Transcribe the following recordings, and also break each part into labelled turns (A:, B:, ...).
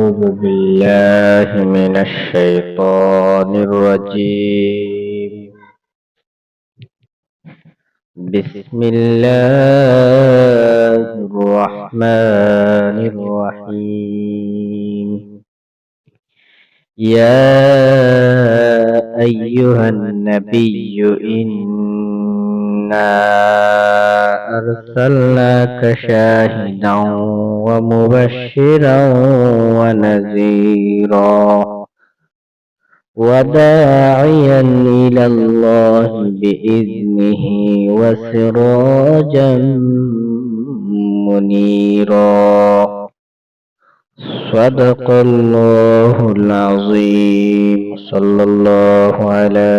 A: أعوذ بالله من الشيطان الرجيم. بسم الله الرحمن الرحيم. يا أيها النبي إنا أرسلناك شاهدا ومبشرا ونذيرا وداعيا إلى الله بإذنه وسراجا منيرا. صدق الله العظيم. صلى الله على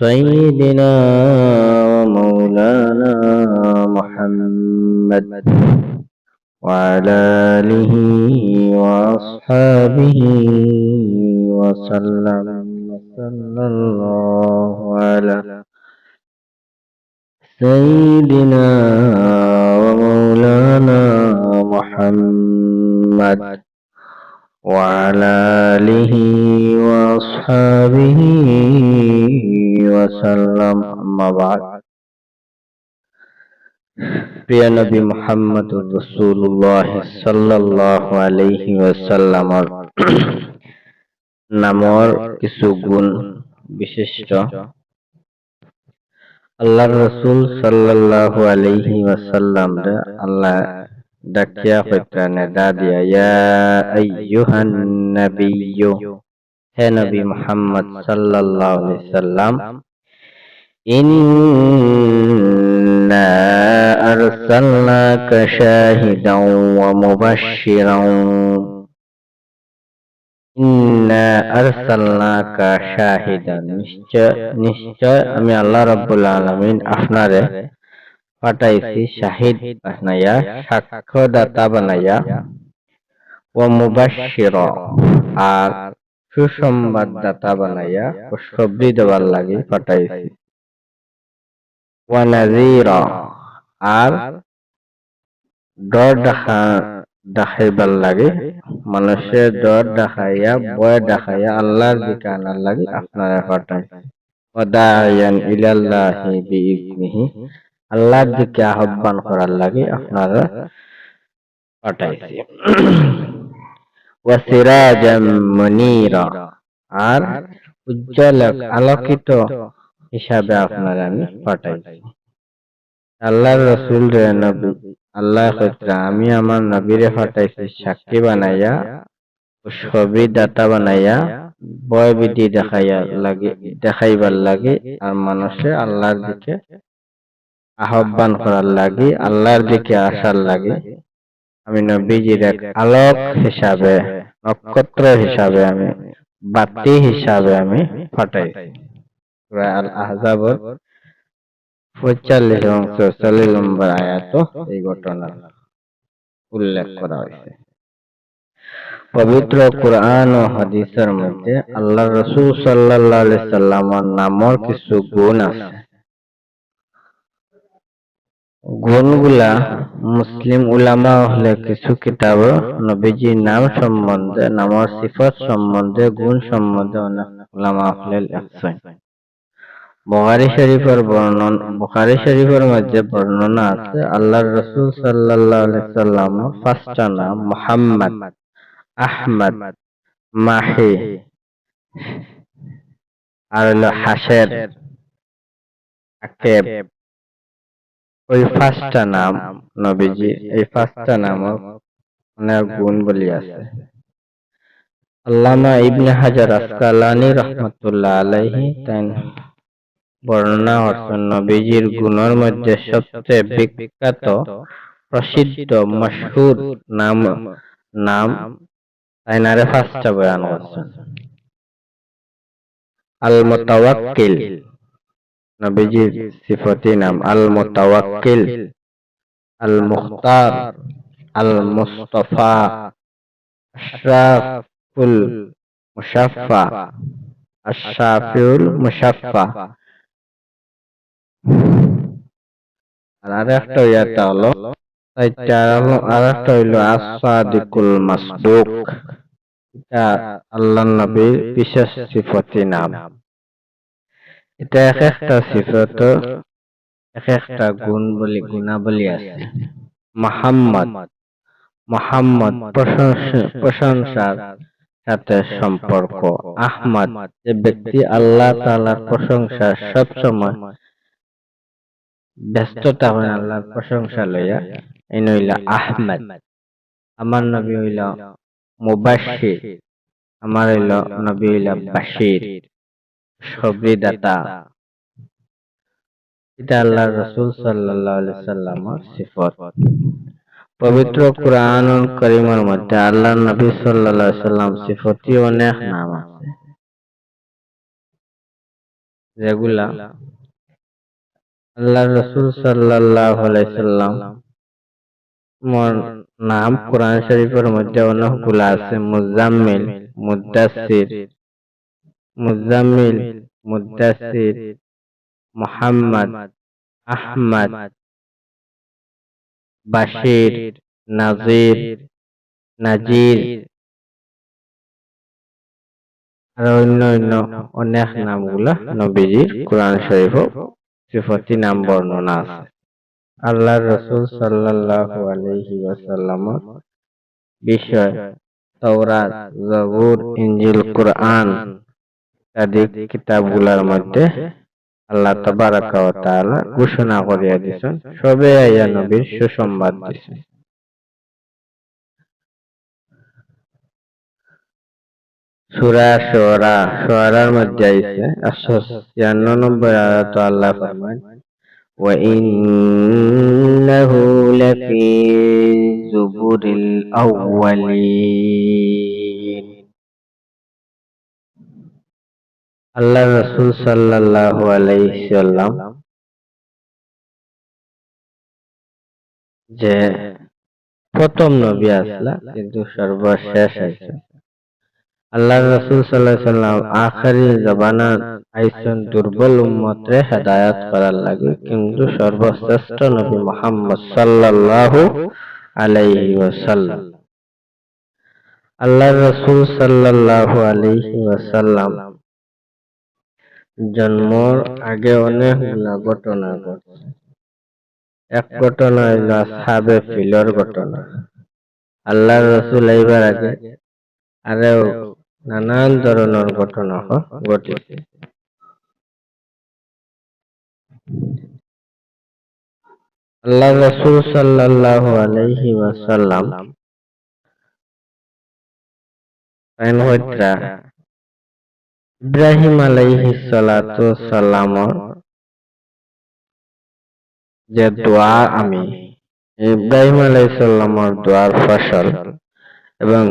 A: سيدنا ومولانا محمد وعلى آله وأصحابه وسلم. صلى الله على سيدنا ومولانا محمد وعلى آله وأصحابه وسلم. أما بعد. প্রিয় নবী মুহাম্মদুর রাসূলুল্লাহ সাল্লাল্লাহু আলাইহি ওয়াসাল্লামৰ নামৰ কিছু গুণ বিশিষ্ট আল্লাহর রাসূল সাল্লাল্লাহু আলাইহি ওয়াসাল্লাম রে আল্লাহ ডাকিয়া কইতানে দাদিয়া ইয়া আইয়ুহান নাবিয়্যু, হে নবী মুহাম্মদ সাল্লাল্লাহু আলাইহি সাল্লাম, ইন্না আরসালনাকা শাহিদাও ওয়া মুবাশশিরাও। ইন্না আরসালনাকা শাহিদান, নিশ্চয় আমি আল্লাহ রাব্বুল আলামিন আপনারে পাঠাইছি শাহিদ বানাইয়া, সাক্ষ্যদাতা বানাইয়া, ওয়া মুবাশশিরা, আর সুসংবাদদাতা বানাইয়া খুশখবরি দেওয়ার লাগি পাঠাইছি, ওয়া নাযীরা, আর ডর দেখাইবার লাগে, মানুষের ডর দেখাইয়া ভয় দেখাইয়া আল্লাহর দিকে আনার লাগে আপনারা পাঠাইছি। ওয়া দাইয়ান ইলাল্লাহি বিইজনিহি, আল্লাহর দিকে আহ্বান করার লাগে আপনারা পাঠাইছি। ওয়া সিরাজাম মুনীরা, আর উজ্জ্বল আলোকিত হিসাবে আপনারা আমি পাঠাইছি। আল্লাহর রাসূল রে নবী আল্লাহ কইরা আমি আমার নবীরে পাঠাইছি সাক্ষী বানাইয়া, খুশখবরি দাতা বানাইয়া, ভয় ভীতি দেখাইবার লাগে, আর মানুষে আল্লাহর দিকে আহ্বান করার লাগে, আল্লাহর দিকে আসার লাগে আমি নবীজির এক আলোক হিসাবে, নক্ষত্র হিসাবে, আমি বাতি হিসাবে আমি পাঠাইছি। সূরা আল আহজাবের ৪৫ এবং ৪৪ নম্বর আয়াত এই ঘটনা উল্লেখ করা হয়েছে। পবিত্র কুরআন ও হাদিসের মধ্যে আল্লাহর রাসূল সাল্লাল্লাহু আলাইহি সাল্লামের নামের কিছু গুণ আছে। গুণগুলা মুসলিম উলামা হলে কিছু কিতাব নবীজির নাম সম্বন্ধে, নামের সিফাত সম্বন্ধে, গুণ সম্বন্ধে অনেক উলামা হলে লিখছেন। বুখারী শরীফের মধ্যে বর্ণনা আছে আল্লাহর রাসূল সাল্লাল্লাহু আলাইহি সাল্লামের পাঁচটা নাম মুহাম্মদ, আহমদ, মাহি আর হাশের, আকিব। ওই পাঁচটা নাম নবীজি, এই পাঁচটা নামের অনেক গুণ বলি আছে। আল্লামা ইবনে হাজার আসকালানী রাহমাতুল্লাহ আলাইহি তাই বর্ণনা করছেন নবীজির গুণের মধ্যে সবচেয়ে বিখ্যাত, প্রসিদ্ধ, মশহুর নাম তাইনারে পাঁচটা বয়ান করছেন। আল মুতাওয়াক্কিল, নবীজির সিফতি নাম আল মুতাওয়াক্কিল, আল মুখতার, আল মুস্তাফা, আশরাফুল মুশাফফা, আশ-শাফিউল মুশাফফা। আর একটা ইয়াটা হলো চারটা আর একটা হইল আসাদিকুল মাসদুক। এটা আল্লাহ নবীর বিশেষ সিফতি নাম। এটা এক একটা সিফত এক একটা গুণাবলী আছে। মুহাম্মদ মুহাম্মদ প্রশংসার সাথে সম্পর্ক। আহমদ যে ব্যক্তি আল্লাহ তাআলার প্রশংসা সবসময় ব্যস্ততা হয় আল্লাহর প্রশংসা লইয়া, এই হইল আহমদ। আমার নবী হইল মুবাশশির, আমার হইল নবী হইল বাশির, সবরিদাতা। এটা আল্লাহর রাসূল সাল্লাল্লাহু আলাইহি সাল্লামের সিফত। পবিত্র কুরআনুল কারীমের মধ্যে আল্লাহর নবী সাল্লাল্লাহু আলাইহি সাল্লাম সিফতি অনেক নাম আছে, যেগুলা আল্লাহর রাসূল সাল্লাল্লাহু আলাইহি সাল্লাম নাম কোরআন শরীফের মধ্যে অনেকগুলা আছে। মুজাম্মিল, মুদ্দাসির, মুদ্দাসির, মুহাম্মদ, আহমদ, বাশির, নাজির আর অন্য অনেক নামগুলা নবীজির কোরআন শরীফ সিফতি নাম বর্ণনা আছে। আল্লাহর রাসূল সাল্লাল্লাহু আলাইহি ওয়াসাল্লামের বিষয় তাওরাত, জবুর, ইনজিল, কুরআন ইত্যাদি কিতাবগুলোর মধ্যে আল্লাহ তাবারাকা ওয়া তাআলা ঘোষণা করিয়া দিয়েছেন, সবে আইয়া নবীর সুসংবাদ দিয়েছেন। সূরা শুআরার মধ্যে আইছে 196 নম্বর আয়াত আল্লাহ ফরমান, ওয়া ইন্নাহু লাফি যুবুরিল আউয়ালিন। আল্লাহ রাসূল সাল্লাল্লাহু আলাইহি সাল্লাম যে প্রথম নবী আসলা, কিন্তু সর্বশেষ আইছে। আল্লাহ রাসূল সাল্লাল্লাহু আলাইহি সাল্লাম আখেরি জামানা আইছেন দুর্বল উম্মতরে হেদায়েত করার লাগে, কিন্তু সর্বশ্রেষ্ঠ নবী মুহাম্মদ সাল্লাল্লাহু আলাইহি ওয়াসাল্লাম। আল্লাহ রাসূল সাল্লাল্লাহু আলাইহি ওয়াসাল্লাম জন্মর আগে অনেকগুলা ঘটনা ঘটছে। এক ঘটনা হইল আসহাবে ফিলর ঘটনা। আল্লাহ রাসূল আইবার আগে আরো নানান ধরনের ঘটনা ঘটেছে। আল্লাহ রাসূল সাল্লাল্লাহু আলাইহি ওয়াসাল্লাম ইব্রাহিম আলাইহিস সালাতু সালামর যে দোয়া, আমি ইব্রাহিম আলাইহিস সালামর দোয়ার ফসল এবং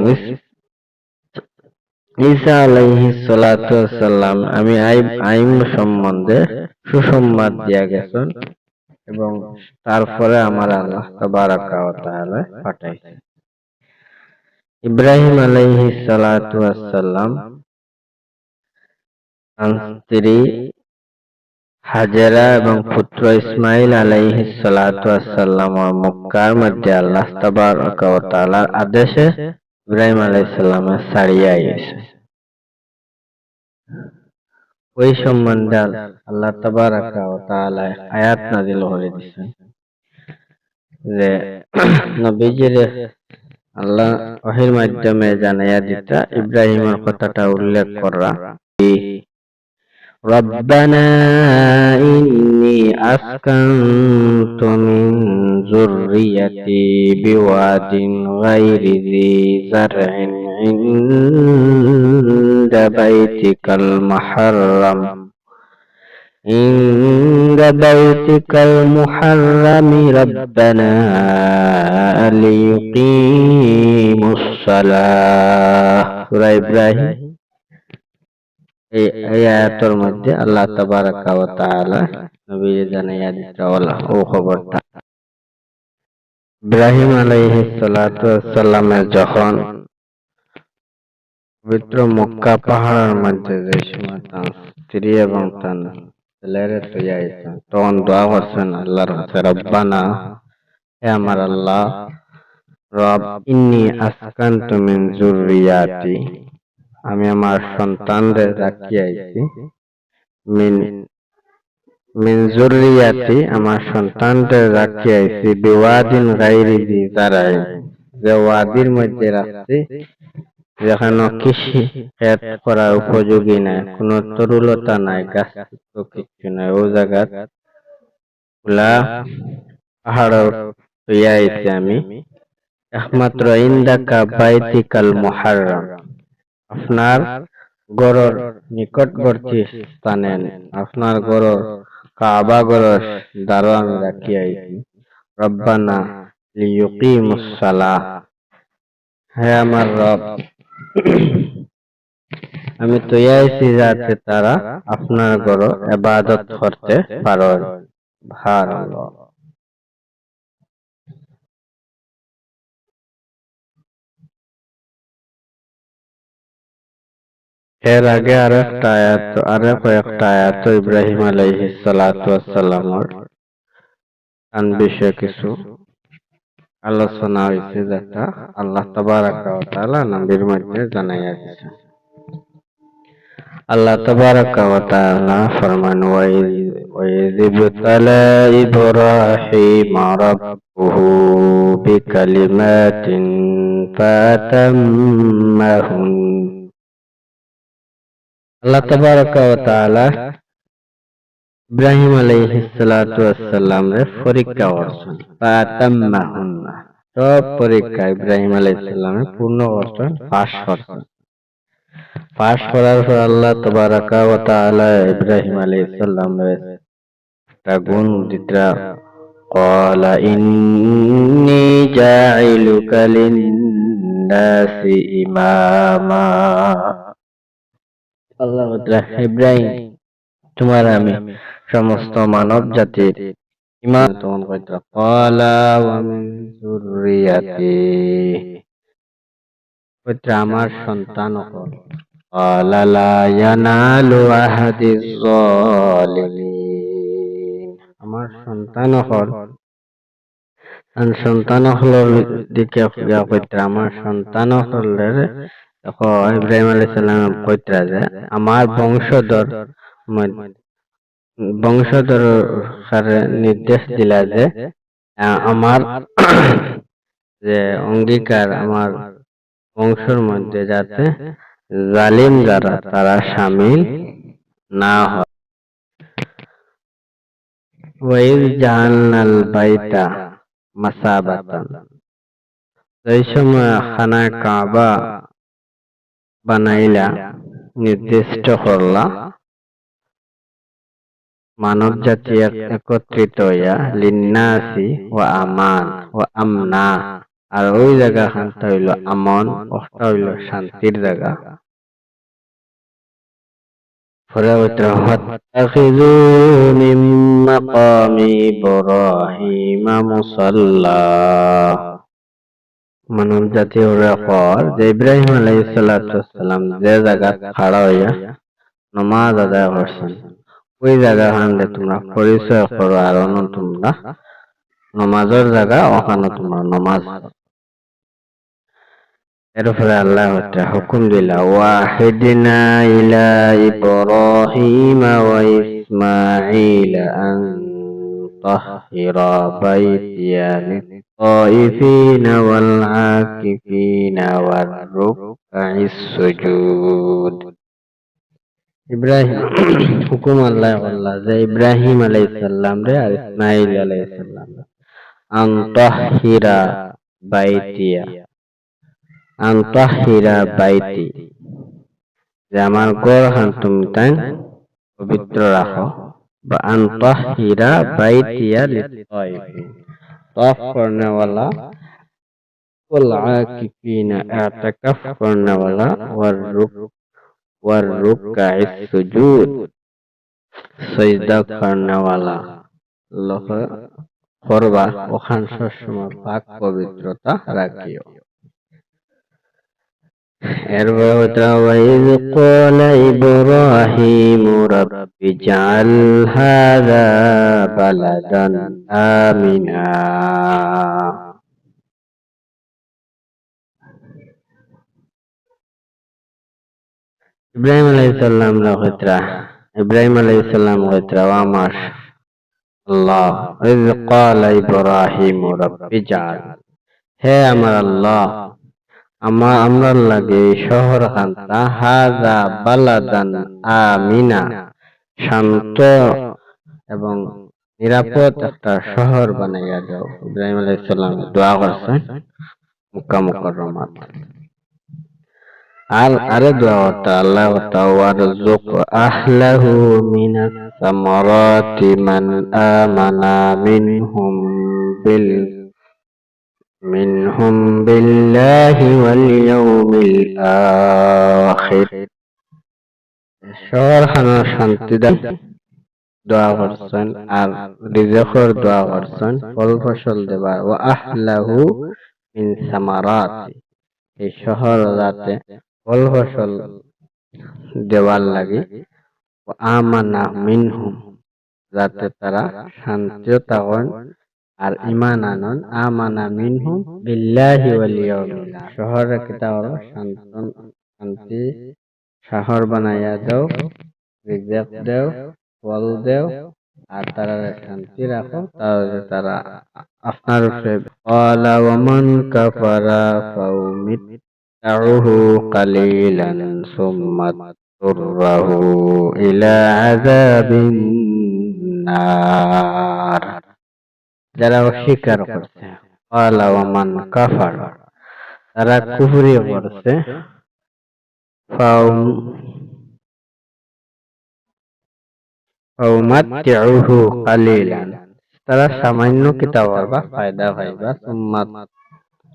A: ঈসা আলাইহিস সালাতু সালাম আমি আইম সম্বন্ধে সুসংবাদ দিয়া গেছেন, এবং তারপরে আমার আল্লাহ তাবারাকা ওয়া তাআলা পাঠাইছে। ইব্রাহিম আলাইহিস সালাতু সালাম স্ত্রী হাজেরা এবং পুত্র ইসমাইল আলাইহিস সালাতু সালামের মক্কার মধ্যে আল্লাহ তাবারাকা ওয়া তাআলার আদেশে ইব্রাহিম আলাইহিস সালামের ছাড়িয়া আইছে। ওই সম্বন্ধে আল্লাহ তাবারাকা ওয়া তাআলা আয়াত নাযিল করে দিয়েছেন যে নবীজির আল্লাহ ওহীর মাধ্যমে জানাইয়া দিতা, ইব্রাহিমের কথাটা উল্লেখ করা, রব্বানা ইন্নী আসকানতু মিন যুররিয়াতি বিওয়াদিন গায়রি যী যারইন ইনদা বাইতিকাল মুহাররাম রব্বানা লিয়ুকিমুস সালাহ। সূরা ইব্রাহিম এই আয়াতের মধ্যে আল্লাহ তাবারাকা ওয়া তাআলা নবীকে জানাইয়া দিতে ও খবরটা। ইব্রাহিম আলাইহিস সালাতু ওয়াসসালামের যখন পবিত্র মক্কা পাহাড়ের মধ্যে যে সময় তার স্ত্রী এবং তার ছেলেরে তখন দোয়া করছেন আল্লাহর কাছে, রব্বানা হে আমার আল্লাহ রব, ইন্নী আসকানতু মিন যুররিয়াতি, আমি আমার সন্তানদের রাখিয়াছি, মিন মিন যুররিয়াতি, আমার সন্তানদের রাখিয়াছি, বিওয়াদিন গায়রি যি যারাইন, যে ওয়াদির মধ্যে রাখছি, যেখানে কৃষি ক্ষেত করার উপযোগী নাই, কোনো তরুলতা নাই, গাছ কিছু নাই, ও জায়গা গুলা পাহাড় হইয়া আইছি আমি, একমাত্র ইন্দাকা বাইতিকাল মুহাররম, আপনার গড়র নিকটবর্তী স্থানে, আপনার গড়র কাবা গড়র দ্বারা আমি রাখিয়াছি। রব্বানা লিয়ুকিমুস সালাহ, হে আমার রব, আমি তৈয়াইছি যাতে তারা আপনার গড় ইবাদত করতে পারে। সুবহানাল্লাহ। এর আগে আরো কয়েকটা আয়াত ইব্রাহিম আলাইহিস সালাতু ওয়াস সালামের বিষয়ে কিছু আলোচনা হয়েছে, যেটা আল্লাহ তাবারাকা ওয়া তাআলা নবীর মধ্যে জানাইয়া দিয়েছেন। আল্লাহ তাবারাকা ওয়া তাআলা ফরমান, ওয়াইয ইবতালা ইব্রাহিম রাব্বুহু বিকালিমাতিন ফাতাম্মাহুন, আল্লাহ তাবারাকা ওয়া তাআলা ইব্রাহিম আলাইহিস সালাতু ওয়াস সালামের পরীক্ষা করছেন। ফাতাম্মাহুন, সব পরীক্ষা ইব্রাহিম আলাইহিস সালামের পূর্ণ করছেন, পাস করছেন। পাস করার পর আল্লাহ তাবারাকা ওয়া তাআলা ইব্রাহিম আলাইহিস সালামের একটা গুণ দিতরা, ক্বালা ইন্নী জাইলুকা লিন-নাসি ইমামা, আল্লাহ বললেন, ইব্রাহিম, তোমার আমি সমস্ত মানব জাতির ইমাম তখন কইতো, ক্বালা ওয়া মিন যুররিয়াতি, কইতো আমার সন্তান হল। ক্বালা লা ইয়ানালু আহাদিজ যালিমিন, আমার সন্তান হল দিকে কইতো, আমার সন্তান হলের দেখো, ইব্রাহিম আলাইহিস সালাম কইতো যে আমার বংশধর নির্দেশ দিলা যে আমার যে অঙ্গীকার, আমার বংশের মধ্যে যাতে জালিম যারা তারা শামিল না হয়। ওয়াইয জাআলনাল বাইতা মাসাবাতান, এই সময় খানা কাবা বানাইলা, নির্দিষ্ট করলা, মানব জাতি একত্রিত হইয়া, লিন্নাসি ওয়া আমান ওয়া আমনা, আর ওই জায়গা খানটা হইল আমন, ওটা হইল শান্তির জায়গা। পরে ওয়াত্তাখিযু মিন মাকামি ইব্রাহিম মুসাল্লা, মানব জাতি ওরা পর যে ইব্রাহিম আলাইহিস সালাতু ওয়াস সালাম যে জায়গা খাড়া হইয়া নামাজ আদায় করছেন, ওই জায়গা খানে তোমরা পরিচয় করো, আর তোমরা নমাজের জায়গা, ওখানে তোমরা নমাজ। এরপরে আল্লাহ হুকুম দিলা, ওয়াহিদনা ইলা ইব্রাহিম ওয়া ইসমাঈল আন তাহহিরা বাইতিয়া লিত-তাইফিনা ওয়াল আকিফিনা ওয়ার রুকআইস সুজুদ। ইব্রাহিম হুকুম আল্লাহ আল্লাহ যে ইব্রাহিম আলাইহিস সালাম রে আর ইসমাঈল আলাইহিস সালাম আন তাহহিরা বাইতিয়া, আন তাহহিরা বাইতি, যে আমার ঘর খান তুমি তাই পবিত্র রাখো, বা আন তাহহিরা বাইতিয়া লিত-তাইফিন, তাওয়াফ করনে ওয়ালা, ওয়াল আকিফিনা ইতিকাফ করনে ওয়ালা, ওয়ার রুকআইস সুজুদ, সিজদা করনে ওয়ালা লোক করবা, ওখান সবসময় পাক পবিত্রতা রাখিও। এরপরে ওয়াইজ ক্বালা ইব্রাহিমু রাব্বি জাআল হাযা বালাদান আমিনা। ইব্রাহিম আলাইহিস সালাম কইতরা ওয়া আমার আল্লাহ, ইয ক্বালা ইব্রাহিমু রাব্বি জাআল, হে আমার আল্লাহ, আমরা লাগে শহর খান্তা হাযা বালাদান আমিনা, শান্ত এবং নিরাপদ একটা শহর বানাইয়া দাও। ইব্রাহিম আলাইহিস সালাম দোয়া করছেন মক্কা মুকাররমাত। আর আরে দোয়া করতে আল্লাহ ওয়ারযুক আহলাহু মিনাস সামারাতি মান আমানা বিল মিনহুম বিল্লাহি ওয়াল ইয়াউমিল আখির। শহর খানা শান্তি দান দোয়া করছেন আর রিজকের দোয়া করছেন, ফল ফসল দেবার। ওয়া আহলাহু মিন সামারাতি, এই শহর যাতে ফল ফসল দেওয়ার লাগে। ওয়া আমানা মিনহুম, যাতে তারা শান্তিও থাকেন আর ঈমান আনন। আমানা মিনহুম বিল্লাহি ওয়াল ইয়াউমিল আখির, শহরে কিতা হলো শান্তি শহর বানাইয়া দাও, রিজক দেও, ফল দেও আর তারা শান্তি রাখো, তাহলে তারা আপনার উপরে। ক্বালা ওয়া মান কাফারা ফাউমিত্তাউহু কালিলান সুম্মা তুররাহু ইলা আযাবিন নার। যারা অস্বীকার করছে, ক্বালা ওয়া মান কাফারা, তারা কুফরি করছে, ফাউমাত্তিউহু কালিলান, তারা সামান্য কিতা করবা ফায়দা পাইবা।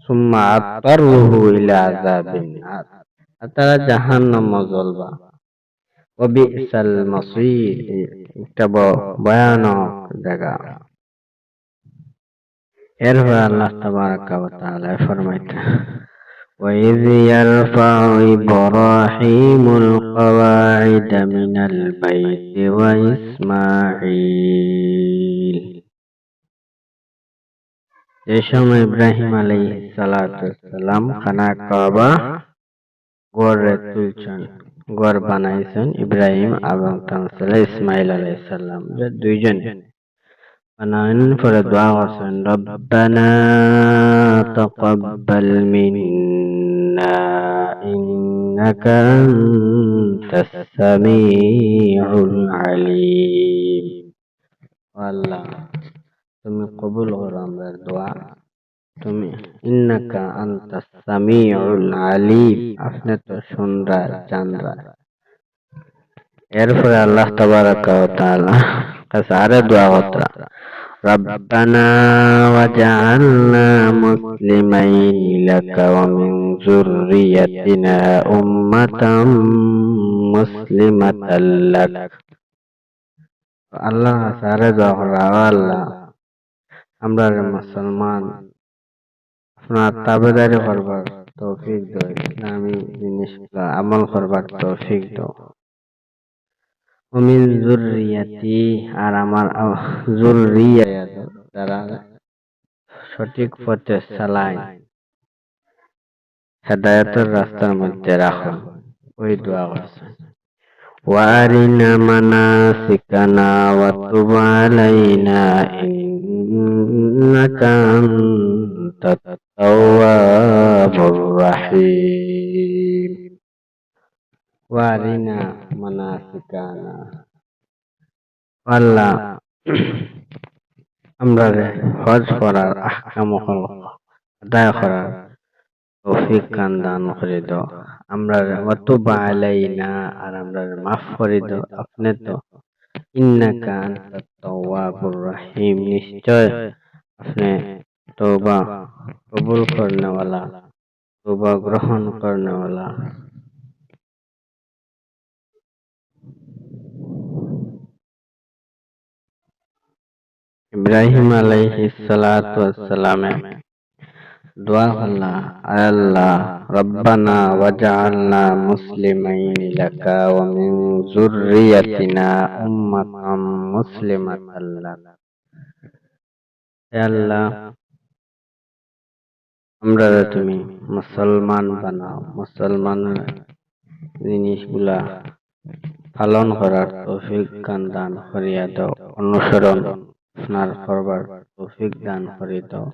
A: সুম্মা আত্তারুহু ইলা আযাবিন নার, আর তারা জাহান্নামে জ্বলবা। ওয়া বিসাল মাসীর, একটা ভয়ানক জায়গা। এরপর আল্লাহ তাবারাকা ওয়া তাআলা ফরমাইতে وإذ يرفع إبراهيم القواعد من البيت وإسماعيل, যে সময় ইব্রাহিম আলাইহিস সালাতু সালাম খানা কাবা গড়ে তুলছেন, গড় বানাইছেন ইব্রাহিম এবং তার ছেলে ইসমাইল আলাইহিস সালাম দুইজনে। বানানোর পরে দোয়া করছেন, রব্বানা তাকাব্বাল মিন্না ইন্নাকা আনতাস সামিউল আলিম। আল্লাহ, তুমি কবুল করো আমাদের দোয়া, তুমি ইন্নাকা আনতাস সামিউল আলিম, আপনি তো শুনরা জানরা। এরপরে আল্লাহ তাবারাকা ওয়া তাআলা কাছে আরে দোয়া করতে, রব্বানা ওয়াজআলনা মুসলিমাইনি লাকা ওয়া মিন যুররিয়াতিনা উম্মাতাম মুসলিমাতাল লাক। আল্লাহ কাছে আরে দোয়া করা, আল্লাহ আমরা মুসলমান আপনার তাবেদারি করবার তৌফিক দাও, ইসলামী জিনিসগুলা আমল করবার তৌফিক দাও। মিন যুররিয়াতি, আর আমার যুররিয়া যারা সঠিক পথে চালায়, হেদায়েতের রাস্তার মধ্যে রাখো, ওই দোয়া করছে। ওয়ারিনা মানাসিকানা ওয়া তুব আলাইনা ইন্নাকা আনতাত তাওয়াবুর রাহিম। ওয়ারিনা মানাসিকানা, আল্লাহ আমরা হজ করার আহকাম আদায় করার তৌফিক দান করে দাও। আমরা ওয়া তুব আলাইনা, আর আমরা মাফ করে দাও, আপনি তো ইন্নাকা আনতাত তাওয়াবুর রাহিম, নিশ্চয় আপনি তওবা কবুল করনে ওয়ালা, তওবা গ্রহণ করনে ওয়ালা। ইব্রাহিম আলাইহিস সালাতু ওয়াস সালামে দোয়া করলা, আয় আল্লাহ, রব্বানা ওয়াজআলনা মুসলিমাইনি লাকা ওয়া মিন যুররিয়াতিনা উম্মাতাম মুসলিমাতাল লাক। হে আল্লাহ, আমরা তুমি মুসলমান বানাও, মুসলমান জিনিসগুলা পালন করার তৌফিক দান করিয়া দাও, অনুসরণ আপনার করবার তৌফিক দান করিয়া দাও।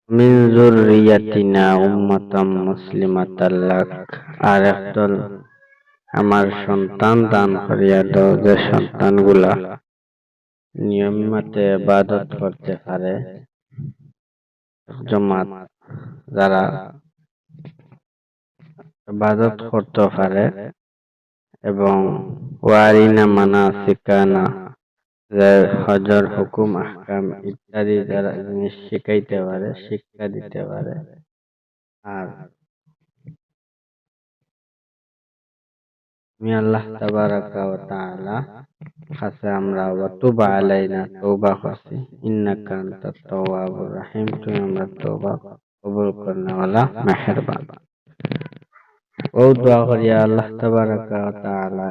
A: মিন যুররিয়াতিনা উম্মাতাম মুসলিমাতাল লাক, আর একদল আমার সন্তান দান করিয়া দাও, যে সন্তানগুলা নিয়মিত ইবাদত করতে পারে, জামাত যারা ইবাদত করতে পারে এবং ওয়ারিনা মানাসিকানা, যে হজর হুকুম আহকাম ইত্যাদি যারা জিনিস শিখাইতে পারে, শিক্ষা দিতে পারে। আর আমি আল্লাহ তাবারাকা ওয়া তাআলা কাছে আমরা ওয়াতুব আলাইনা তওবা করছি, ইন্নাকা আনতাত তাওয়াবুর রহিম, তুমি আমরা তওবা কবুল করনেওয়ালা মেহেরবান। ও দোয়া করিয়া আল্লাহ তাবারাকা ওয়া তাআলা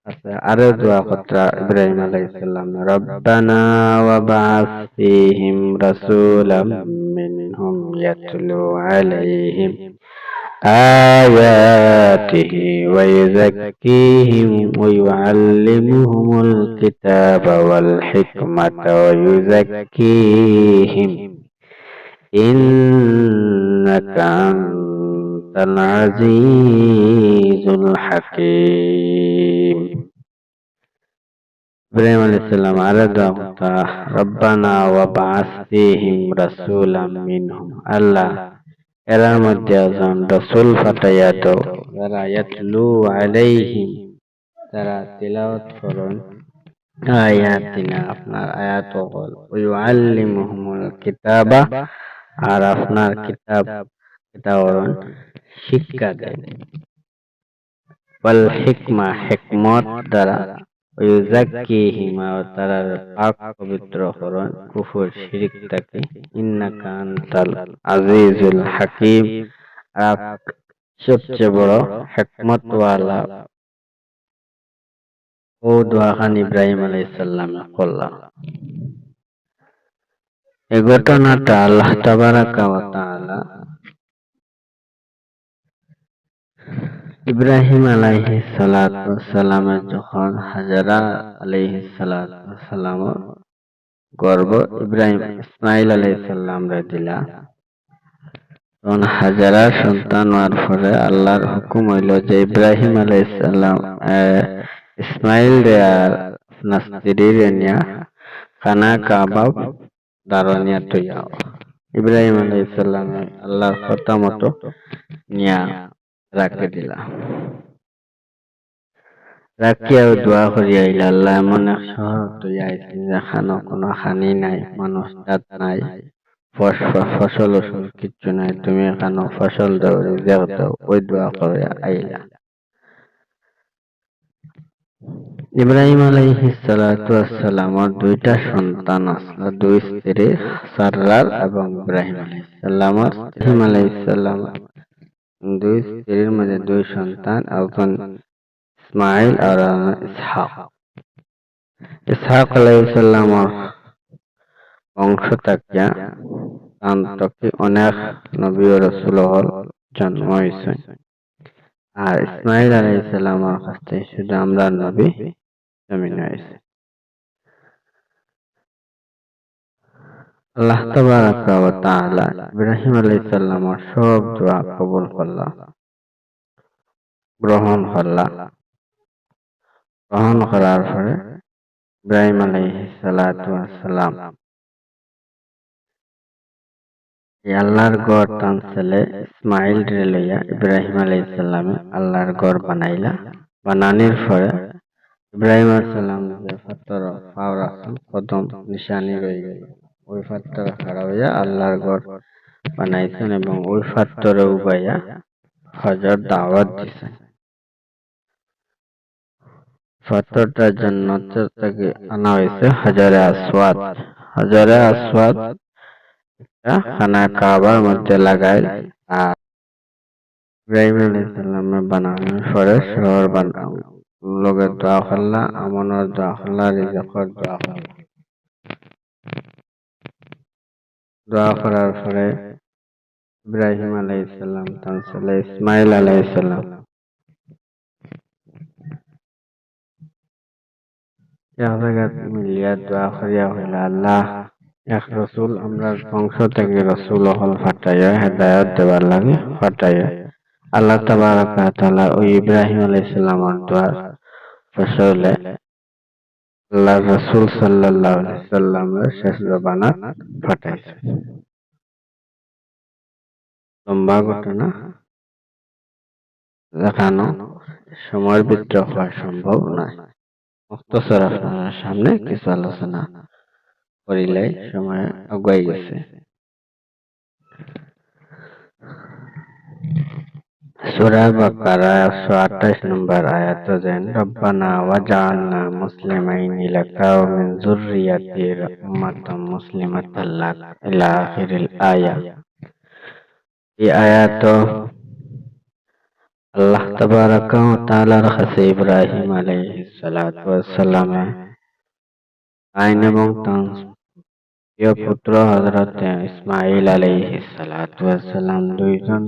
A: কাছে আরো দোয়া করতা ইব্রাহিম আলাইহিস সালাম, রব্বানা ওয়া বা'আস ফীহিম রাসূলাম মিনহুম ইয়াতলু আলাইহিম আয়াতিহি ওয়া ইউযাক্কিহিম ওয়া ইউআল্লিমুহুমুল কিতাবা ওয়াল হিকমাতা ওয়া ইউযাক্কিহিম ইন্নাকা আনতাল আজিজুল হাকীম। ইব্রাহিম আলাইহিস সালাম আরো দোয়া করতা, রব্বানা ওয়া বা'আস ফীহিম রাসূলাম মিনহুম, আল্লাহ এর মধ্যে একজন রাসূল পাঠাইয়া দাও, যারা ইয়াতলু আলাইহিম, তারা তিলাওয়াত করেন, আয়াতিনা আপনার আয়াতগুল, ওয়া ইউআল্লিমুহুমুল কিতাবা, আর আপনার কিতাব শিক্ষা দেন, ওয়াল হিকমা হিকমত দ্বারা, ওয়া ইউযাক্কিহিম, তারা পাক পবিত্র করেন কুফর শিরক থেকে, ইন্নাকা আনতাল আজিজুল হাকীম, সবচেয়ে বড় হিকমত ওয়ালা। ও দোয়াখান ইব্রাহিম আলাইহিস সালামে করলাম। এই ঘটনাটা আল্লাহ তাবারাকা ওয়া তাআলা ইব্রাহিম আলাইহিস সালাতু সালামের যখন হাজারা আলাইহিস সালাতু সালাম গর্ব ইব্রাহিম ইসমাইল আলাইহিস সালাম রে দিলা, তখন হাজারার সন্তান হওয়ার পরে আল্লাহর হুকুম হইল যে ইব্রাহিম আলাইহিস সালাম ইসমাইল রে আর আপনার স্ত্রী রে নিয়া খানা কাবা দারনিয়া তৈয়া। ইব্রাহিম আলাইহিস সালাম আল্লাহর কথা মতো নিয়া রাখে দিলা, রাখিয়া দোয়া করিয়া আইলা, আল্লাহ এমন এক শহর তৈয়া আইছি যেখানে কোনো খানি নাই, মানুষ জাত নাই, ফসল কিচ্ছু নাই, তুমি এখানে ফসল দাও, রিজিক দাও। ওই দোয়া করিয়া আইলা। ইব্রাহিম আলাইহিস সালাতু ওয়াসসালামের দুইটা সন্তান আসলো, দুই স্ত্রী, সাররার এবং ইব্রাহিম আলাইহিস সালামের। ইব্রাহিম আলাইহিস সালাম দুই স্ত্রীর মধ্যে দুই সন্তান, একজন ইসমাইল আর ইসহাক। ইসহাক আলাইহিস সালামের বংশ থাকিয়া অনেক নবী ও রাসূল জন্ম হয়েছে, আর ইসমাইল আলাইহিস সালামের কাছ থেকে শুধু আমরা নবী জন্ম হয়েছে। আল্লাহ তাবারাকা ওয়া তাআলা ইব্রাহিম আলাইহিস সালামের সব দোয়া কবুল করলা, গ্রহণ করলা। গ্রহণ করার পরে ইব্রাহিম আলাইহিস সালাতু ওয়াসসালাম আল্লাহর ঘর তান ছেলে ইসমাইল রে লইয়া ইব্রাহিম আলাইহিস সালামে আল্লাহর ঘর বানাইলা। বানানোর পরে ইব্রাহিম আলাইহিস সালাম যে পাথর পাও রাখছেন, কদম নিশানি রয়ে গেল, ওই পাথর খাড়া হইয়া আল্লাহর ঘর বানাইছেন এবং ওই পাথরে উবাইয়া হজর দাওয়াত দিছেন। পাথরটা জান্নাত থেকে আনা হয়েছে হাজারে আসওয়াদ। হাজারে আসওয়াদ খানা কাবার মধ্যে লাগাই। আর ইব্রাহিম আলাইহিস সালামে বানানোর পরে শহর বানাও লোকের দোয়া করলা, আমনের দোয়া করলা, রিজকের দোয়া করলা। দোয়া করার পরে ইব্রাহিম আলাইহিস সালাম তার ছেলে ইসমাইল আলাইহিস সালাম এক জায়গায় মিলিয়া দোয়া করিয়া হইলা, আল্লাহ এক রসুল আমরা বংশ থেকে রসুল হল ফাটাইয়া হেদায়ত দেবার লাগে ফাটাইয়া। আল্লাহ তাবারাকা ওয়া তাআলা ওই ইব্রাহিম আলাইহিস সালামের দোয়ার ফসলে আল্লাহ রসুল সাল্লাল্লাহু আলাইহি সাল্লামের শেষ জবানাত ফাটাইছে। লম্বা ঘটনা দেখানো সময়ের ভিতরে হওয়া সম্ভব নয়। মুক্তসর আপনার সামনে কিছু আলোচনা করিলে সময় আগাই গেছে। সূরা বাকারা 128 নম্বর আয়াত যেন রব্বানা ওয়াজআলনা মুসলিমাইনি লাকা ওয়া মিন যুররিয়াতিনা উম্মাতাম মুসলিমাতাল লাক ইলা আখিরিল আয়া। এই আয়াত আল্লাহ তাবারাকা ওয়া তাআলার কাছে ইব্রাহিম আলাইহিস সালাতু ওয়াস সালামে আইন এবং তার প্রিয় পুত্র হযরত ইসমাঈল আলাইহিস সালাতু ওয়াস সালাম দুইজন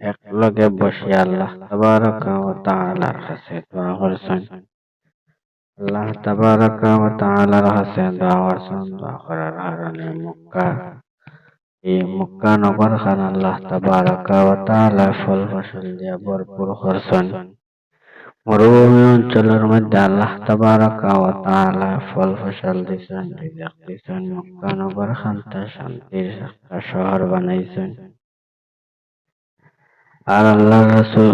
A: একলগে বসে আল্লাহ তাবারাকা ওয়া তাআলার কাছে দোয়া করছেন। আল্লাহ তাবারাকা ওয়া তাআলার কাছে দোয়া করছেন। দোয়া করার কারণে মক্কা নগর খান আল্লাহ তাবারাকা ওয়া তাআলা ফল ফসল দিয়া ভরপুর করছেন। মরুভূমি অঞ্চলের মধ্যে আল্লাহ তাবারাকা ওয়া তাআলা ফল ফসল দিছেন, রিজিক দিছেন। মক্কা নগর খানটা শান্তির একটা শহর বানাইছেন। আর আল্লাহ রাসূল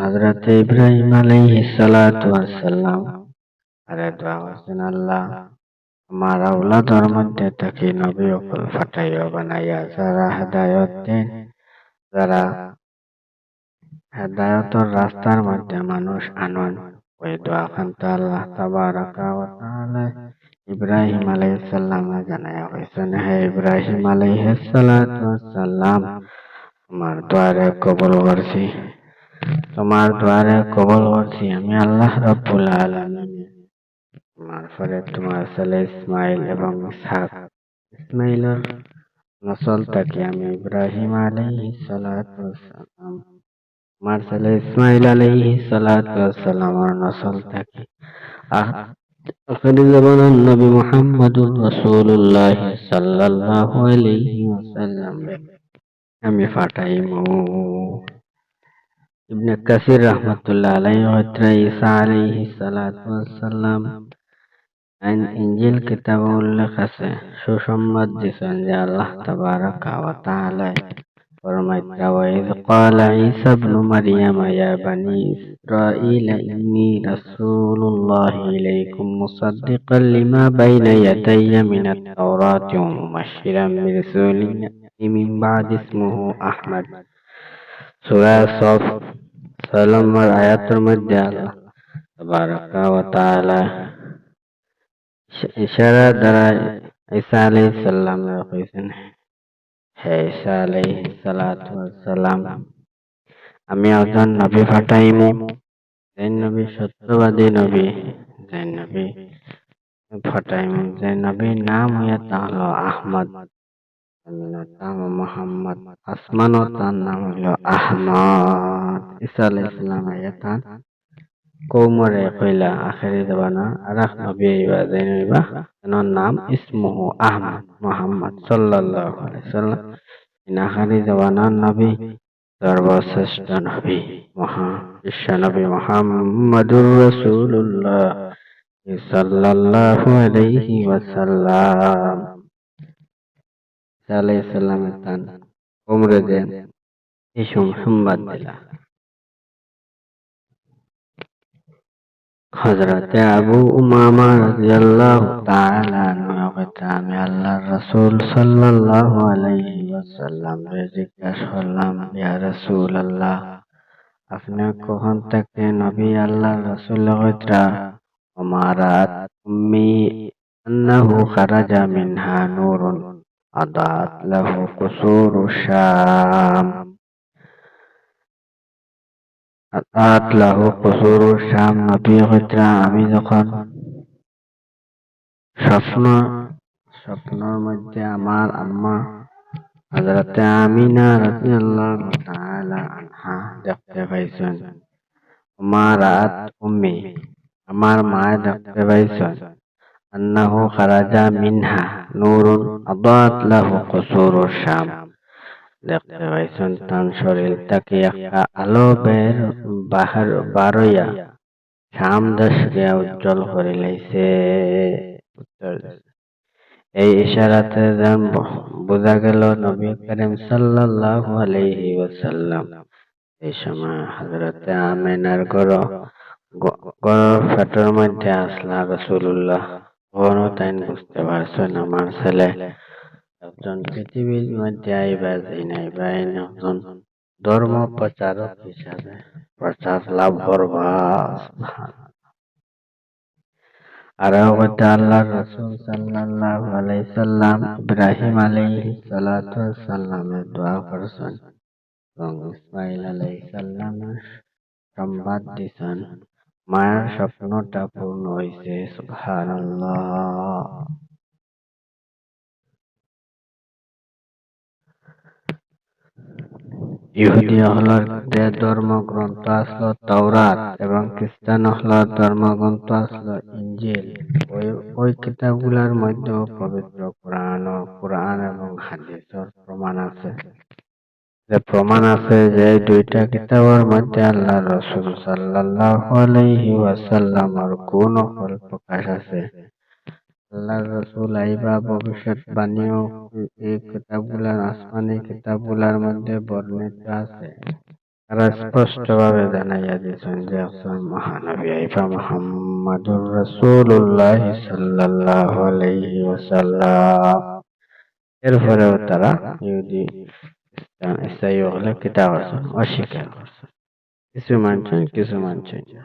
A: হযরত ইব্রাহিম আলাইহিস সালাতু ওয়াস সালাম আরে দোয়া করছেন, আল্লাহ আমার আওলাদের মধ্যে থেকে নবী অকল ফাটাইয়া বানাইয়া যারা হেদায়ত দেন, যারা হেদায়তের রাস্তার মধ্যে মানুষ আনন। ওই দোয়া খানটা আল্লাহ তাবারাকা ওয়া তাআলা ইব্রাহিম আলাইহিস সালামে জানায়া কইছেন, হে ইব্রাহিম আলাইহিস সালাতু ওয়াস সালাম তোমার দোয়ারে কবুল করছি, তোমার দোয়ারে কবুল করছি আমি আল্লাহ রাব্বুল আলামিন। তোমার পরে তোমার ছেলে ইসমাইল এবং ইসহাক, ইসমাইলের নসল থেকে আমি ইব্রাহিম আলাইহিস সালাতু ওয়াস সালাম, আমার ছেলে ইসমাইল আলাইহিস সালাতু ওয়াস সালামের নসল থেকে আখির জামানার নবী মুহাম্মদুর রাসূলুল্লাহ সাল্লাল্লাহু আলাইহি ওয়াসাল্লাম আমি ফাটাইমু। ইবনে কাসির রাহমাতুল্লাহ আলাইহি হযরত ঈসা আলাইহিস সালাতু ওয়াস সালাম ইনজিল কিতাবে উল্লেখ আছে, সুসংবাদ দিয়েছেন যে আল্লাহ তাবারাকা ওয়া তাআলা ফরমাইতা, ওয়া ইয ক্বালা ঈসা ইবনু মারইয়াম ইয়া বানি ইসরাঈল ইন্নী রাসূলুল্লাহি ইলাইকুম মুসাদ্দিকান লিমা বাইনা ইয়াদাইয়া মিনাত তাওরাতি ওয়া মুবাশশিরাম বিরাসূলিন ইয়াতি মিন বা'দি ইসমুহু আহমদ। সূরা সফ 6 নম্বর আয়াতের মধ্যে আল্লাহ তাবারাকা ওয়া তাআলা ইশারা দ্বারা ঈসা আলাইহিস সালাম কইছেন, হে ঈসা আলাইহিস সালাতু ওয়াস সালাম আমি একজন নবী পাঠাইমু, যে নবী সত্যবাদী নবী, যে নবী পাঠাইমু, যে নবীর নাম হইয়া তাহলো আহমদ, নাম মুহাম্মদ, আসমানও তার নাম হলো আহমদ। ঈসা আলাইহিস সালাম তার কওমরে কইলা আখিরি জামানা আর এক নবী আইবা, যে নবীবা এনার নাম ইসমুহু আহমদ, মুহাম্মদ সাল্লাল্লাহু আলাইহি ওয়াসাল্লাম আখিরি জামানার নবী, সর্বশ্রেষ্ঠ নবী, বিশ্ব নবী মুহাম্মদুর রাসূলুল্লাহ সাল্লাল্লাহু আলাইহি ওয়াসাল্লাম। ঈসা আলাইহিস সালাম তার কওমরে যে এই সংবাদ দিলা। হযরত আবু উমামা রাদিয়াল্লাহু তাআলা আনহু কইতা, আমি আল্লাহর রাসূল সাল্লাল্লাহু আলাইহি ওয়াসাল্লাম জিজ্ঞাসা করলাম, ইয়া রাসূলুল্লাহ আপনি কখন থেকে নবী? আল্লাহর রাসূল কইতা, আমারাত উম্মি আন্নাহু খারাজা মিনহা নূরুন, আদাত লাহু কুসুরু শাম। আদাত লাহু কুসুরু শাম, নবী হইতরা আমি যখন স্বপ্ন স্বপ্নের মধ্যে আমার আম্মা হযরতে আমিনা রাদিয়াল্লাহু তাআলা আনহা দেখতে পাইছেন। মা রাত উম্মি, আমার মা দেখতে পাইছেন। আন্নাহু খারাজা মিনহা নূরুন আদাত লাহু কুসুরু শাম, দেখতে পাইছেন তার শরীর থেকে একটা আলো বাহার বারইয়া শাম দেশকে উজ্জ্বল করে লাইছে। এই ইশারাতে যেন বোঝা গেল নবী করিম সাল্লাল্লাহু আলাইহি ওয়াসাল্লাম এই সময় হযরতে আমিনার গড় পেটের মধ্যে আসলা রাসূলুল্লাহ। তখনও তাই বুঝতে পারছেন আমার ছেলে একজন পৃথিবীর মধ্যে আইবা যাই নাই বা একজন ধর্ম প্রচারক হিসাবে প্রচার লাভ করবা। আর আল্লাহ রাসূল সাল্লাল্লাহু আলাইহি সাল্লাম ইব্রাহিম আলাইহিস সালাতু ওয়াস সালামের দোয়া করছেন এবং ইসমাঈল আলাইহিস সালামের সংবাদ দিছেন। মায়ের স্বপ্নটা পূর্ণ হইছে। সুবহানাল্লাহ। ইহুদি হলার যে ধর্মগ্রন্থ আসলো তাওরাত এবং খ্রিস্টান হলার ধর্মগ্রন্থ আসলো ইনজিল। ওই কিতাবগুলোর মধ্যেও পবিত্র কোরআন এবং হাদিসের প্রমাণ আছে যে দুইটা কিতাবের মধ্যে আল্লাহ রাসূল সাল্লাল্লাহু আলাইহি ওয়াসাল্লামের গুণ প্রকাশ আছে। আল্লাহ রাসূল আইবা ভবিষ্যৎবাণীও এই কিতাবগুলার আসমানি কিতাবগুলার মধ্যে বর্ণিত আছে। তারা স্পষ্টভাবে জানাইয়া দিয়েছেন যে একজন মহানবী আইবা মুহাম্মাদুর রাসূলুল্লাহ সাল্লাল্লাহু আলাইহি ওয়াসাল্লাম। এরপরেও তারা ইহুদি ইসাই হলে কিতাব অস্বীকার করছে। কিছু মানছেন, কিছু মানছেন না।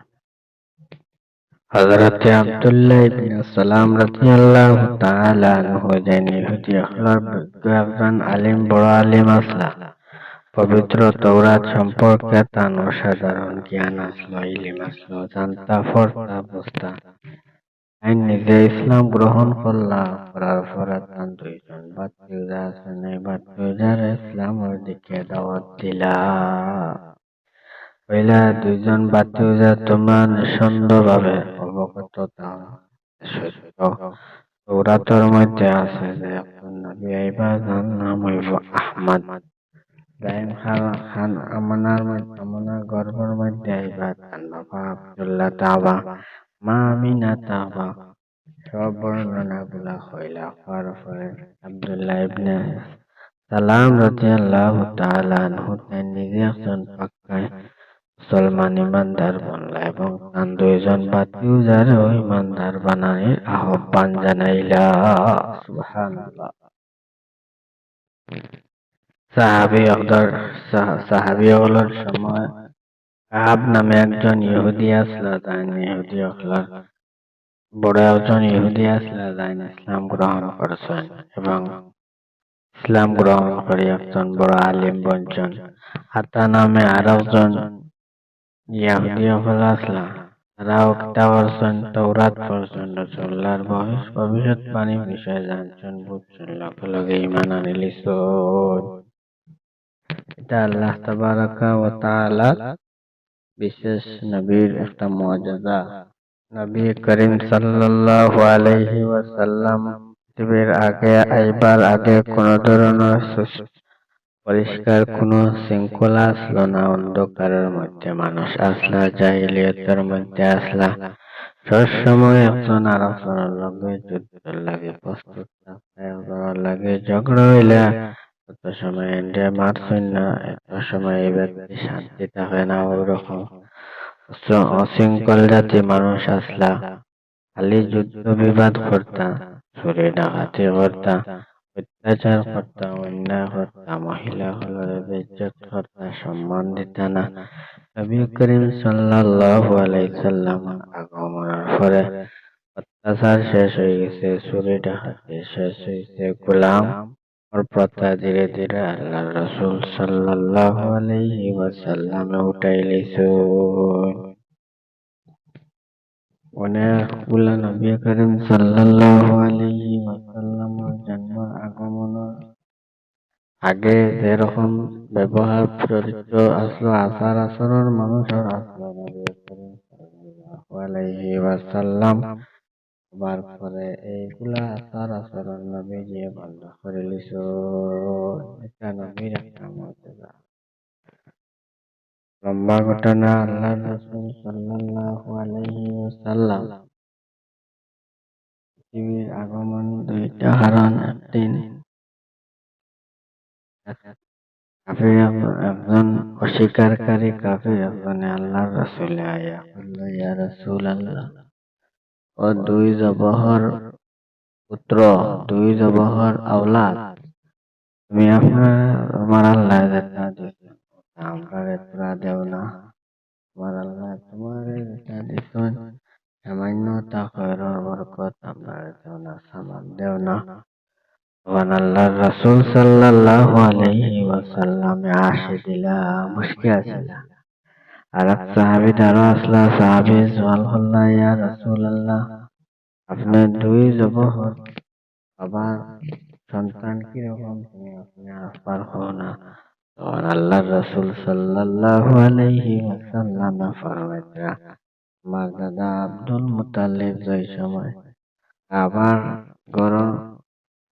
A: হযরতে আব্দুল্লাহ ইবনে সালাম রাদিয়াল্লাহু তাআলা আনহু যেন ইহুদি হলার একজন আলিম, বড় আলিম আসলা। পবিত্র তৌরাত সম্পর্কে তার অসাধারণ জ্ঞান আসলো, ইলম আসলো, জানতা পড়তা বুঝতা। আইন নিজে ইসলাম গ্রহণ করার পরে তার দুইজন ভাতিজা আছেন, এই ভাতিজারা ইসলামের দিকে দাওয়াত দিলা। পয়লা দুইজন ভাতিজা তোমরা নিঃসন্দেহভাবে অবগত সত্য তৌরাতের মধ্যে আছে যে একজন নবী আইবা যার নাম হইব আহমদ। ইব্রাহিম খান আমনার গর্ভের মধ্যে আইবা তার বাবা আব্দুল্লাহ তাবা, মা আমিনা তাবা। সব বর্ণনা গুলা হইলা হওয়ার পরে আব্দুল্লাহ ইবনে সালাম রাদিয়াল্লাহু তাআলা আনহু নিজে একজন পাক্কা মুসলমান ইমানদার বানলা এবং তার দুইজন ভাতিজারও ইমানদার বানানোর আহ্বান জানাইলা। সুবহানাল্লাহ। সাহাবীদের সময় কাব নামে একজন ইহুদি আসলা। ইহুদি হলার বড় একজন ইহুদি আসলা ইসলাম গ্রহণ করেছেন এবং ইসলাম গ্রহণ করে একজন বড় আলিম বনছেন। আতা নামে আর একজন ইহুদি হল আসলা। তারাও কিতাব পড়ছেন, তৌরাত পড়ছেন, রাসূলুল্লাহর ভবিষ্যৎবাণী বিষয়ে জানছেন, বুঝছেন, লগে লগে ঈমান আনি লিছুন। এটা আল্লাহ তাবারাকা ওয়া তাআলা বিশেষ নবীর একটা মুআজিজা। নবী করিম সাল্লাল্লাহু আলাইহি ওয়াসাল্লাম পৃথিবীর আইবার আগে কোন ধরনের পরিষ্কার কোন শৃঙ্খলা আসলো না। অন্ধকারের মধ্যে মানুষ আসলা, জাহিলিয়াতের মধ্যে আসলা। সবসময় একজন আর একজনের লগে যুদ্ধের লাগে প্রস্তুত থাকতে, একজনের লাগে ঝগড়া হইলা এত সময় এন্ডে মারছেন না, এত সময় এই ব্যক্তি শান্তি থাকে না। ওইরকম অশৃঙ্খল জাতি মানুষ আসলা, খালি যুদ্ধ বিবাদ করতা, চুরি ডাকাতি করতা, অত্যাচার করতা, অন্যায় করতা, মহিলা হলরে বেইজ্জত করতা, সম্মান দিতা না। নবী করিম সাল্লাল্লাহু আলাইহি সাল্লাম আগমনের পরে অত্যাচার শেষ হয়ে গেছে, চুরি ডাকাতি শেষ হয়েছে, গোলাম और प्रथा धीरे धीरे अल्लाह रसूल सल्लल्लाहु अलैहि वसल्लम उठाइलिছো অনেক উলা নবী করিম সাল্লাল্লাহু আলাইহি ওয়াসাল্লামের জন্মের আগমনের আগে যেরকম ব্যবহার চরিত্র আসলো আচার আচরণ মানুষের আসলো নবী করিম সাল্লাল্লাহু আলাইহি ওয়াসাল্লাম হবার পরে এইগুলা আচার আচরণ নবী যে বন্ধ করে লিছো এটা নবীর একটা মর্যাদা লম্বা ঘটনা আল্লাহ রাসূল সাল্লাল্লাহু আলাইহি ওয়াসাল্লাম পৃথিবীর আগমন দুইটা কারণ একদিন কাফির একজন অস্বীকারী কাফির একজনে আল্লাহর রাসূলে আয়া বলল ইয়া রাসূলুল্লাহ ও দুই জবহর পুত্র দুই জবহর আওলাদ তুমি আমার আল্লাহ যেটা দিয়েছে আমরা তোরা দেও না আমার আল্লাহ তোমার যেটা দিয়েছেন সামান্য তা খয়রর বরকত আমরা দেও না সামান দেও না তখন আল্লাহর রাসূল সাল্লাল্লাহু আলাইহি ওয়াসাল্লামে আসে দিলা মুশকিল আছিল আর এক সাহাবী দ্বারা আসলা সাহাবী সওয়াল করলা ইয়া রাসূলুল্লাহ আপনি দুই জবহর আবার সন্তান কিরকম তুমি আপনি আসবার হো না তখন আল্লাহর রাসূল সাল্লাল্লাহু আলাইহি ওয়াসাল্লাম ফরমাইতা আমার দাদা আব্দুল মুতাল্লিব যেই সময় আবার গর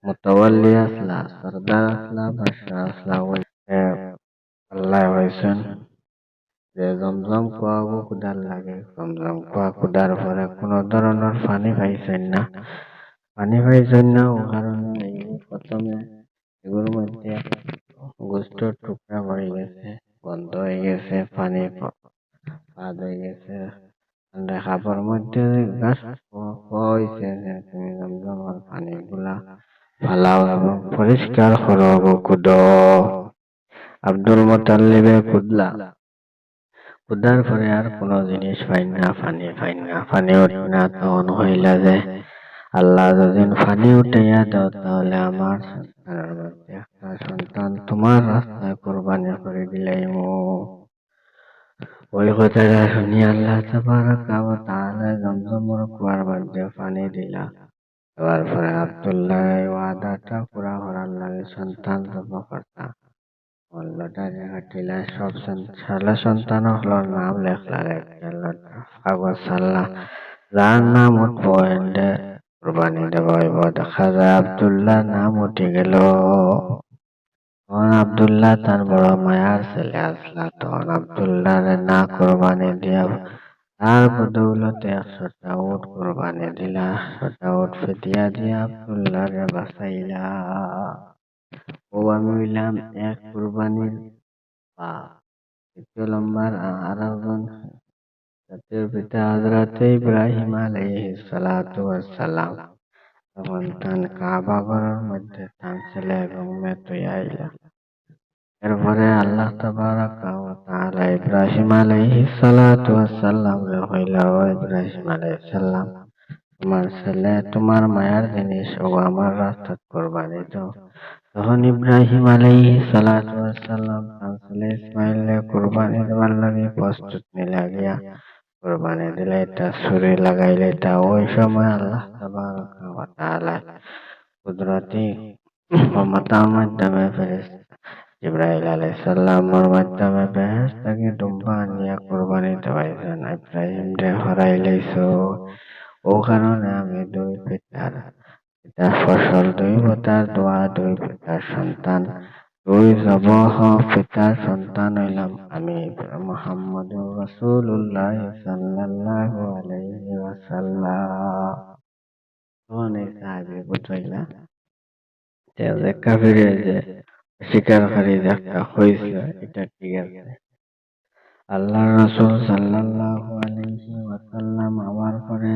A: মুতাওয়াল্লি আসলা সরদার আসলা বাদশা আসলা ওই আল্লাহ হয়েছেন যে জমজম কুয়াবো ক্ষুদার লাগে জমজম কুয়া ক্ষুদার পরে কোনো ধরনের পানি পাইছেন না ও কারণে প্রথমে এগুলোর মধ্যে গোস্তের টুকরা পড়ে গেছে বন্ধ হয়ে গেছে পানি বাদ হয়ে গেছে খাবার মধ্যে গাছ হয়েছে যে তুমি জমজমের পানি গুলা ফালাও এবং পরিষ্কার করো কুদ আব্দুল মুতাল্লিবে কুদলা কুদার পরে আর কোনো জিনিস পাই না পানি উঠে না তখন হইলা যে আল্লাহ যদি পানি উঠাইয়া দাও তাহলে আমার সন্তানের মধ্যে একটা সন্তান তোমার রাস্তায় কোরবানি করে দিলাম ওই কথাটা শুনি আল্লাহ তাবারাকা ওয়া তাআলা জমজমের কুয়ার মধ্যে পানি দিলা দেওয়ার পরে আব্দুল্লাহ ওয়াদাটা পুরা করার লাগে সন্তান জন্ম করতা অল্লাটারে হাটিলা সব সালা সন্তান হলোর নাম লেখলারে কাগজ সাল্লা যার নাম উঠবো এন্ডে কুরবানি দেব হইব দেখা যায় আব্দুল্লাহ নাম উঠে গেল তখন আব্দুল্লাহ তার বড় মায়ার ছেলে আসলা তখন আব্দুল্লাহরে না কুরবানি দিয়া তার বদৌলতে 100টা উট কুরবানি দিলা 100টা উট ফিদিয়া দিয়া আব্দুল্লাহরে বাঁচাইলা ও আমি হইলাম এক কুরবানির পাপ দ্বিতীয় নম্বর আর একজন জাতির পিতা হযরত ইব্রাহিম আলাইহিস সালাতু ওয়াস সালাম তখন তান কাবা ঘরের মধ্যে তান ছেলে এবং মেয়ে তৈয়া আইলা এরপরে আল্লাহ তাবারাকা ওয়া তাআলা ইব্রাহিম আলাইহিস সালাতু ওয়াস সালাম রে হইলা ও ইব্রাহিম আলাইহিস সালাম তোমার ছেলে তোমার মায়ার জিনিস ও আমার রাস্তাত কুরবানি দাও তখন ইব্রাহিম আলাইহিস সালাতু ওয়াস সালাম তার ছেলে ইসমাইলে কুরবানি দেওয়ার লাগে প্রস্তুত নিলা গিয়া কুরবানি দিলে এটা ছুরি লাগাইলে এটা ওই সময় আল্লাহ তাবারাকা ওয়া তাআলা কুদরতি ক্ষমতার মাধ্যমে ফেরেশতা জিবরাইল আলাইহিস সালামের মাধ্যমে ফেরেশতাকে দুম্বা আনিয়া কুরবানি দেওয়াইছেন ইব্রাহিম রে হরাই লাইছো ও কারণে আমি দুই পিতার ফসল দুই পিতার দোয়া দুই পিতার সন্তান দুই জবহ পিতার সন্তান হইলাম আমি মুহাম্মদুর রাসূলুল্লাহ সাল্লাল্লাহু আলাইহি ওয়াসাল্লাম অনেক সাহাবী বুঝাইলা যে কাফিরের যে শিকারকারী একটা হয়েছে এটা ঠিক আছে আল্লাহ রাসূল সাল্লাল্লাহু আলাইহি ওয়াসাল্লাম আমার পরে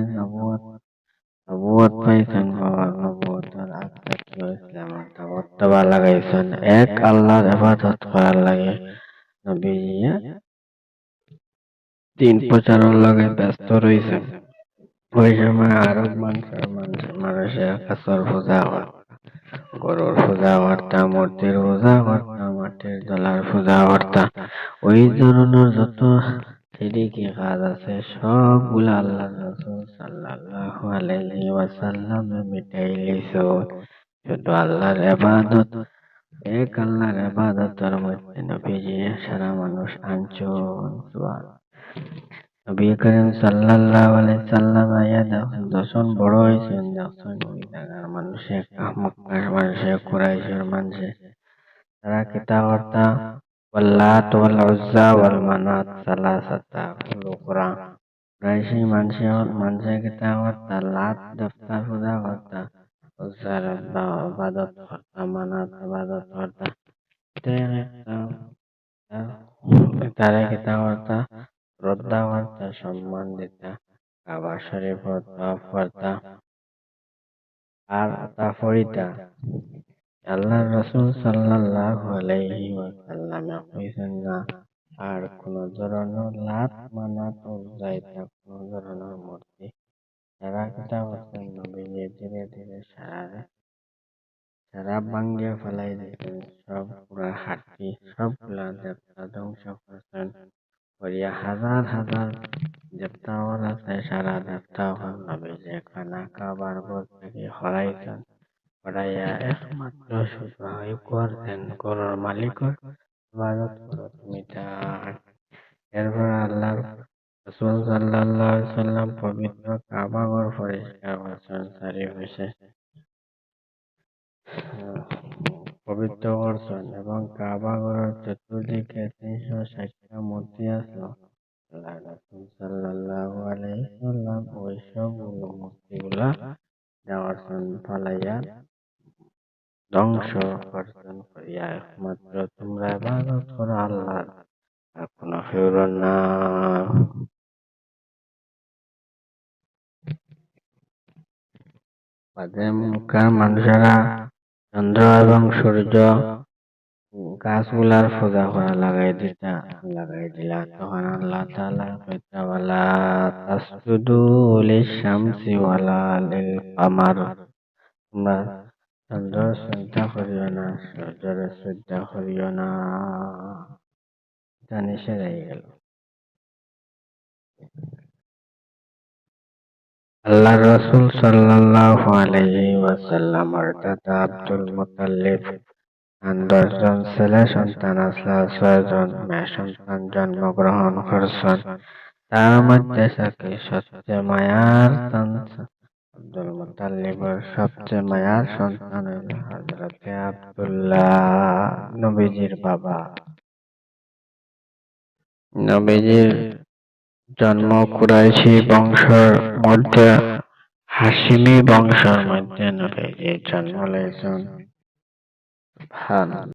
A: নবুয়ত পাইছেন বাবা নবুয়তের আগে ইসলামের দাওয়াত লাগাইছেন এক আল্লাহর ইবাদত করার লাগে নবী দিন প্রচারের লাগে ব্যস্ত রয়েছেন ওই সময় আরব মানুষের কাছর পূজা হয় গরুর পূজা কর্তা, মূর্তির পূজা কর্তা, মাটির তলার পূজা কর্তা, ওই ধরনের যত সিরিকি কাজ আছে সবগুলা আল্লাহ রাসূল সাল্লাল্লাহু আলাইহি ওয়াসাল্লাম মিটাই লিছো। শুধু আল্লাহর ইবাদত, এক আল্লাহর ইবাদতের মধ্যে নবীজি সারা মানুষ আনছুন। সুবহানাল্লাহ। নবী করিম সাল্লাল্লাহু আলাইহি সাল্লাম আয়া দর্শন বড় হয়েছেন, দর্শন ওই জায়গার মানুষে মক্কার মানুষে কুরাইশের মানুষে তারা কিতা করতা, ওয়াল্লাত ওয়াল উজ্জা ওয়াল মানাত সালাসাতা উখরা। কুরাইশি মানুষে কিতা করতা, লাত দেবতার পূজা করতা, উজ্জার ইবাদত করতা, মানাত ইবাদত করতা। তারা কিতা করতা, শ্রদ্ধা করতা, সম্মান দিতা, কাবা শরীফত তওয়াফ করতা আর তা ফরিতা। আল্লাহর রাসূল সাল্লাল্লাহু আলাইহি ওয়াসাল্লাম কইছেন না আর কোন ধরনের লাত মানাত উজ্জাইতা কোন ধরনের মূর্তি তারা কিতা করতেন, নবীজি ধীরে ধীরে সারা ভাঙ্গে ফেলাই দিতেন, সব পুরা হাড্ডি সবগুলা দেবতা ধ্বংস করতেন। করিয়া হাজার হাজার দেবতা আছে, সারা দেবতা নবীজি খানা কাবার ঘর থেকে হরাইতেন। হরাইয়া একমাত্র শুধু করতেন ঘরের মালিকের ইবাদত করো তুমি তার। এরপর আল্লাহর রাসূল সাল্লাল্লাহু আলাইহি সাল্লাম পবিত্র কাবা ঘর পরিষ্কার করছেন, পবিত্র করছেন এবং কাবা ঘরের চতুর্দিকে 360টা মূর্তি আসলো। আল্লাহর রাসূল সাল্লাল্লাহু আলাইহি সাল্লাম ওই সবগুলো মূর্তিগুলা দেওয়ারছেন ফালাইয়া ধ্বংস করছেন, করিয়া একমাত্র তোমরা ইবাদত করো আল্লাহর, আর কোনো ফিউর না। বাদে মক্কার মানুষেরা চন্দ্র এবং সূর্য গাছগুলার পূজা করা লাগাই দিলা। তখন আল্লাহ তাআলা কইতা, ওয়ালা তাসজুদু লিশ-শামসি ওয়ালা লিল কামার। তোমরা চন্দ্র শ্রদ্ধা করিও না, সূর্যের শ্রদ্ধা করিও না। এটা নিষেধ হয়ে গেল। আল্লাহর রাসূল সাল্লাল্লাহু আলাইহি ওয়াসাল্লামের দাদা আব্দুল মুত্তালিব 10 জন ছেলে সন্তান আসলো, 6 জন মেয়ে সন্তান জন্মগ্রহণ করছেন। তার মধ্যে থেকে সবচেয়ে মায়ার আব্দুল মুত্তালিবের সবচেয়ে মায়ার সন্তান হইল হযরতে আব্দুল্লাহ, নবীজির বাবা। নবীজির জন্ম কুরাইশি বংশের মধ্যে, হাশিমি বংশের মধ্যে নবীজির জন্ম লইছেন।